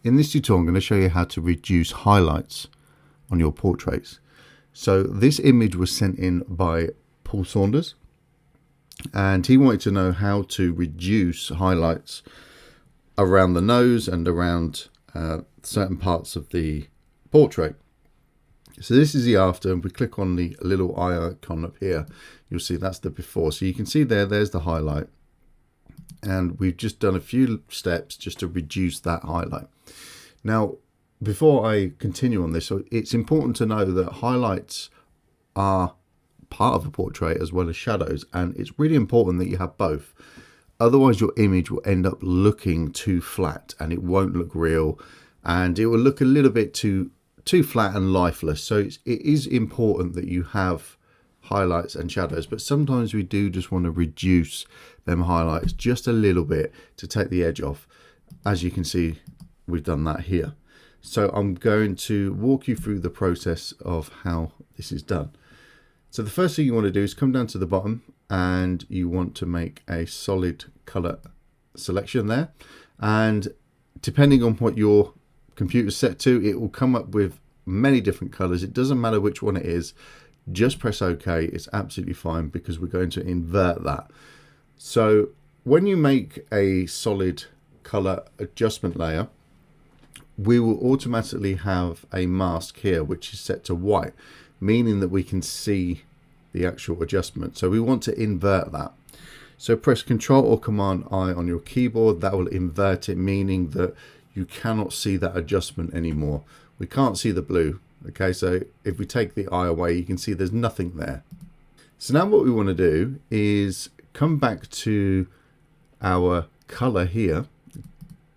In this tutorial, I'm going to show you how to reduce highlights on your portraits. So this image was sent in by Paul Saunders, and he wanted to know how to reduce highlights around the nose and around certain parts of the portrait. So this is the after, and we click on the little eye icon up here, you'll see that's the before. So you can see there's the highlight, and we've just done a few steps just to reduce that highlight. Now, before I continue on this, so it's important to know that highlights are part of a portrait as well as shadows, and it's really important that you have both. Otherwise your image will end up looking too flat and it won't look real, and it will look a little bit too flat and lifeless. So it is important that you have highlights and shadows, but sometimes we do just want to reduce them highlights just a little bit to take the edge off. As you can see, we've done that here. So I'm going to walk you through the process of how this is done. So the first thing you want to do is come down to the bottom, and you want to make a solid color selection there, and depending on what your computer's set to, it will come up with many different colors. It doesn't matter which one it is, just press OK. It's absolutely fine because we're going to invert that. So when you make a solid color adjustment layer, we will automatically have a mask here which is set to white, meaning that we can see the actual adjustment. So we want to invert that. So press Ctrl or Command I on your keyboard. That will invert it, meaning that you cannot see that adjustment anymore. We can't see the blue. Okay, so if we take the eye away, you can see there's nothing there. So now what we want to do is come back to our color here,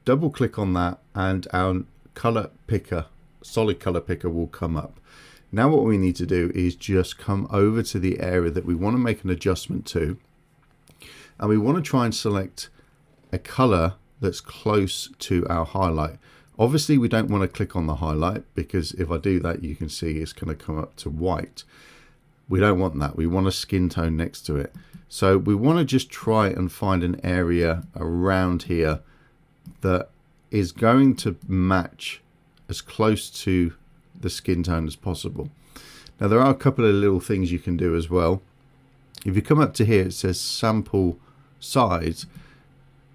double click on that, and our color picker, solid color picker, will come up. Now what we need to do is just come over to the area that we want to make an adjustment to, and we want to try and select a color that's close to our highlight. Obviously we don't want to click on the highlight, because if I do that, you can see it's going to come up to white. We don't want that. We want a skin tone next to it. So we want to just try and find an area around here that is going to match as close to the skin tone as possible. Now there are a couple of little things you can do as well. If you come up to here, it says sample size.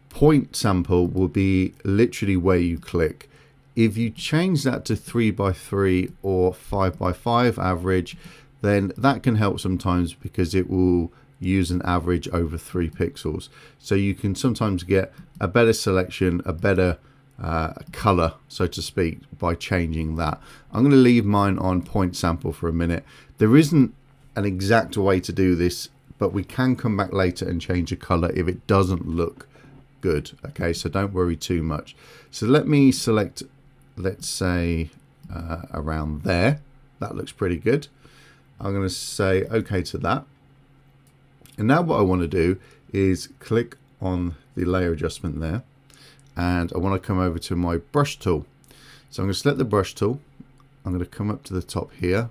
Point sample will be literally where you click. If you change that to 3x3 or 5x5 average, then that can help sometimes, because it will use an average over 3 pixels. So you can sometimes get a better selection, a better color, so to speak, by changing that. I'm going to leave mine on point sample for a minute. There isn't an exact way to do this, but we can come back later and change a color if it doesn't look good. Okay, so don't worry too much. So let me select, let's say around there. That looks pretty good. I'm going to say OK to that. And now what I want to do is click on the layer adjustment there, and I want to come over to my brush tool. So I'm going to select the brush tool. I'm going to come up to the top here,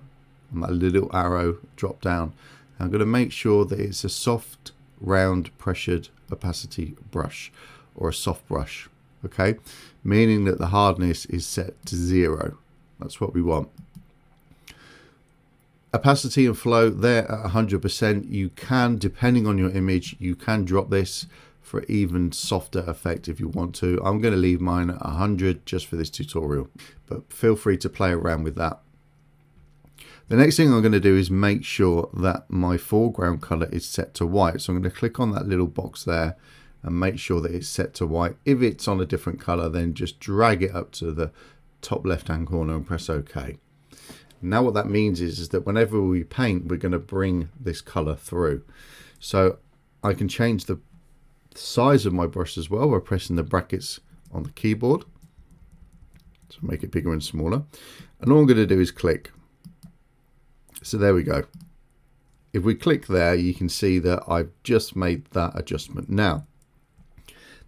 and that little arrow drop down. I'm going to make sure that it's a soft, round, pressured opacity brush, or a soft brush. Okay, meaning that the hardness is set to 0. That's what we want. Opacity and flow, they're at 100%. You can, depending on your image, you can drop this for even softer effect if you want to. I'm going to leave mine at 100 just for this tutorial, but feel free to play around with that. The next thing I'm going to do is make sure that my foreground color is set to white. So I'm going to click on that little box there and make sure that it's set to white. If it's on a different color, then just drag it up to the top left hand corner and press OK. Now what that means is that whenever we paint, we're going to bring this color through. So I can change the size of my brush as well by pressing the brackets on the keyboard. So make it bigger and smaller. And all I'm going to do is click. So there we go. If we click there, you can see that I've just made that adjustment. Now,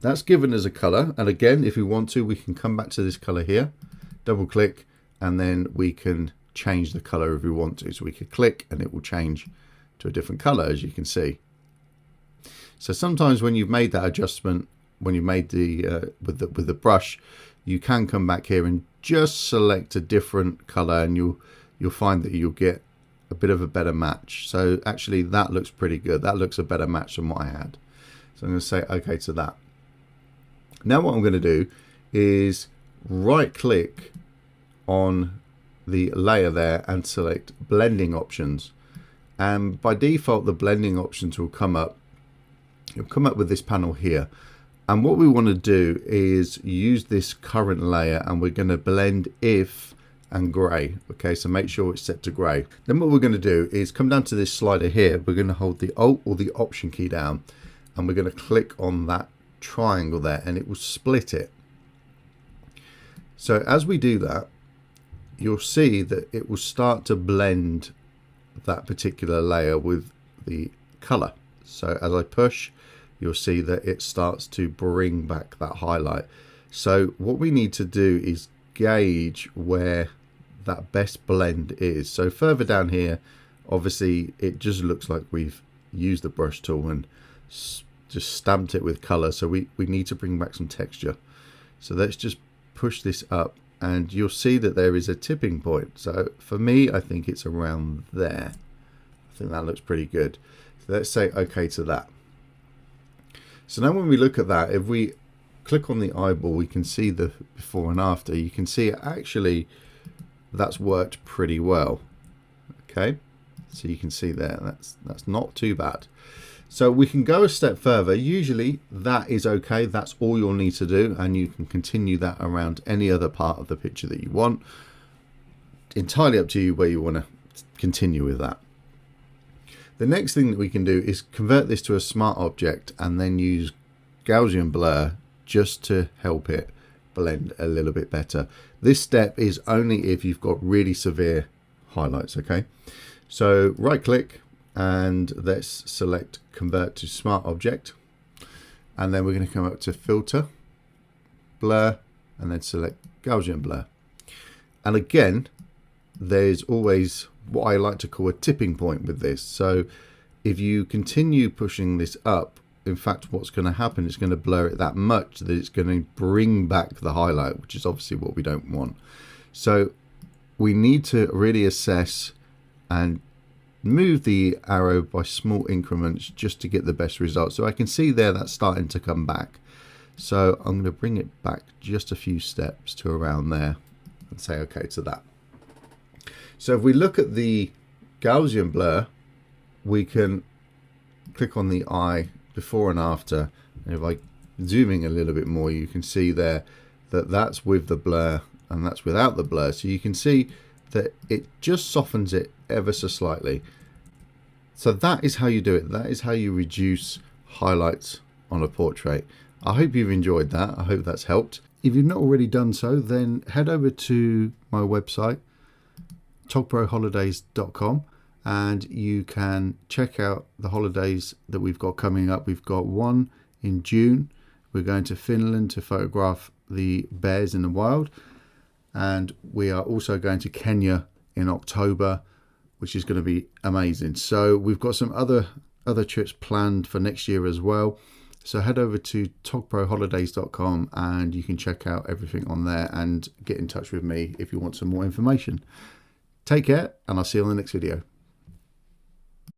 that's given us a color. And again, if we want to, we can come back to this color here, double click, and then we can change the color if we want to. So we could click and it will change to a different color, as you can see. So sometimes when you've made that adjustment, when you made the with the brush, you can come back here and just select a different color, and you'll find that you'll get a bit of a better match. So actually that looks pretty good. That looks a better match than what I had. So I'm going to say okay to that. Now what I'm going to do is right click on the layer there and select blending options, and by default the blending options will come up. You'll come up with this panel here, and what we want to do is use this current layer, and we're going to blend if and gray. Okay, so make sure it's set to gray. Then what we're going to do is come down to this slider here. We're going to hold the Alt or the Option key down, and we're going to click on that triangle there, and it will split it. So as we do that, you'll see that it will start to blend that particular layer with the color. So as I push, you'll see that it starts to bring back that highlight. So what we need to do is gauge where that best blend is. So further down here, obviously it just looks like we've used the brush tool and just stamped it with color. So we need to bring back some texture. So let's just push this up, and you'll see that there is a tipping point. So for me, I think it's around there. I think that looks pretty good. So let's say okay to that. So now when we look at that, if we click on the eyeball, we can see the before and after. You can see actually that's worked pretty well. Okay, so you can see there, that's not too bad. So we can go a step further. Usually that is okay. That's all you'll need to do, and you can continue that around any other part of the picture that you want. Entirely up to you where you want to continue with that. The next thing that we can do is convert this to a smart object and then use Gaussian blur just to help it blend a little bit better. This step is only if you've got really severe highlights. Okay, so right click and let's select convert to smart object, and then we're going to come up to filter, blur, and then select Gaussian blur. And again, there's always what I like to call a tipping point with this. So if you continue pushing this up, in fact what's going to happen is going to blur it that much that it's going to bring back the highlight, which is obviously what we don't want. So we need to really assess and move the arrow by small increments just to get the best result. So I can see there that's starting to come back. So I'm going to bring it back just a few steps to around there and say okay to that. So if we look at the Gaussian blur, we can click on the eye before and after, and if I zooming a little bit more, you can see there that that's with the blur and that's without the blur. So you can see that it just softens it ever so slightly. So that is how you do it. That is how you reduce highlights on a portrait. I hope you've enjoyed that. I hope that's helped. If you've not already done so, then head over to my website, togproholidays.com, and you can check out the holidays that we've got coming up. We've got one in June. We're going to Finland to photograph the bears in the wild, and we are also going to Kenya in October, which is going to be amazing. So we've got some other trips planned for next year as well. So head over to togproholidays.com and you can check out everything on there and get in touch with me if you want some more information. Take care, and I'll see you on the next video.